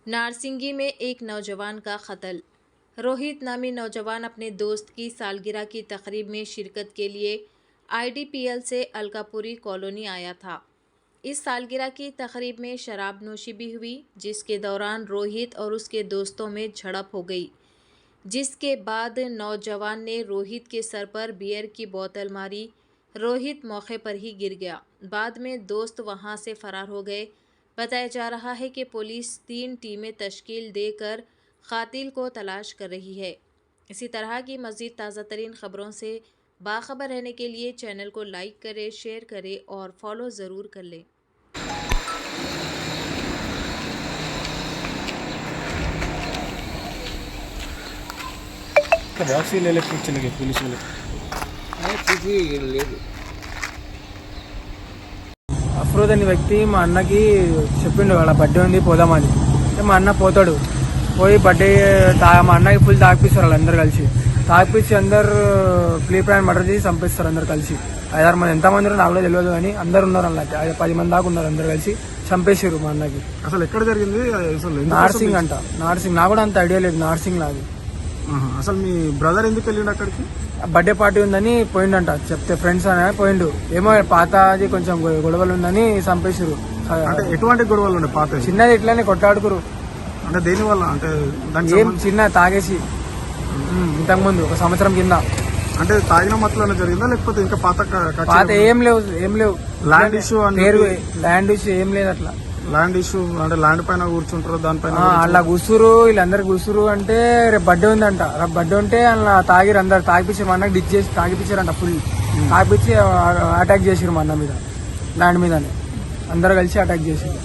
नारसिंगी में एक नौजवान का कत्ल। रोहित नामी नौजवान अपने दोस्त की सालगिरह की तकरीब में शिरकत के लिए आईडीपीएल से अलकापुरी कॉलोनी आया था। इस सालगिरह की तकरीब में शराब नोशी भी हुई, जिसके दौरान रोहित और उसके दोस्तों में झड़प हो गई, जिसके बाद नौजवान ने रोहित के सर पर बियर की बोतल मारी। रोहित मौके पर ही गिर गया। बाद में दोस्त वहां से फरार हो गए। बताया जा रहा है कि पुलिस 3 टीमें तश्कील देकर कातिल को तलाश कर रही है। इसी तरह की मज़ीद ताज़ा तरीन ख़बरों से बाखबर रहने के लिए चैनल को लाइक करें, शेयर करें और फॉलो ज़रूर कर लें। బాక్స్ ले కూర్చుని పోలీసు లేదు. అఫ్రోజ్ అనే వ్యక్తి మా అన్నకి చెప్పిండు వాళ్ళ బర్త్డే ఉంది పోదామని. మా అన్న పోతాడు. పోయి బర్త్డే మా అన్నకి ఫుల్ తాగిపిస్తారు వాళ్ళందరూ కలిసి. తాగిపించి అందరు ప్రీ ప్లాన్ మర్డర్ చేసి చంపేస్తారు అందరు కలిసి. 5-6 మంది, ఎంతమంది నాకు కూడా తెలియదు కానీ అందరు ఉన్నారు అన్నట్టు. 10 మంది దాకా ఉన్నారు. అందరు కలిసి చంపేసారు మా అన్నకి. అసలు ఎక్కడ జరిగింది? నార్సింగ్ అంట. నార్సింగ్ నాకు కూడా అంత ఐడియా లేదు. నార్సింగ్ లాగా. అసలు మీ బ్రదర్ ఎందుకు వెళ్ళిండు అక్కడికి? బర్త్డే పార్టీ ఉందని పోయిండంట. చెప్తే ఫ్రెండ్స్ అనే పోయిండు. ఏమో పాతది కొంచెం గొడవలు ఉందని చంపేసారు. అంటే ఎటువంటి గొడవలు ఉండే? పాత చిన్నది ఇట్లానే కొట్టాడుకురు. అంటే దేని వల్ల? అంటే ఏం చిన్న తాగేసి ఇంతకు ముందు 1 సంవత్సరం కింద. అంటే తాగిన మత్తులోనే జరిగిందా లేకపోతే ఇంకా పాత ఏం లేవు. ల్యాండ్ ఇష్యూ ల్యాండ్ ఇష్యూ ఏం లేదు. అట్లా ల్యాండ్ ఇష్యూ అంటే ల్యాండ్ పైన కూర్చుంటారు, దానిపైన అలా కూసురు. వీళ్ళందరు కూసురు అంటే రేపు బర్త్డే ఉందంట. రేపు బర్త్డే ఉంటే అలా తాగిరు. అందరు తాగిపించారు. మా అన్నకి డిచ్ చేసి తాగిపించారంట. ఫుల్ తాగిపించి అటాక్ చేసారు మా అన్న మీద, ల్యాండ్ మీదనే. అందరు కలిసి అటాక్ చేసారు.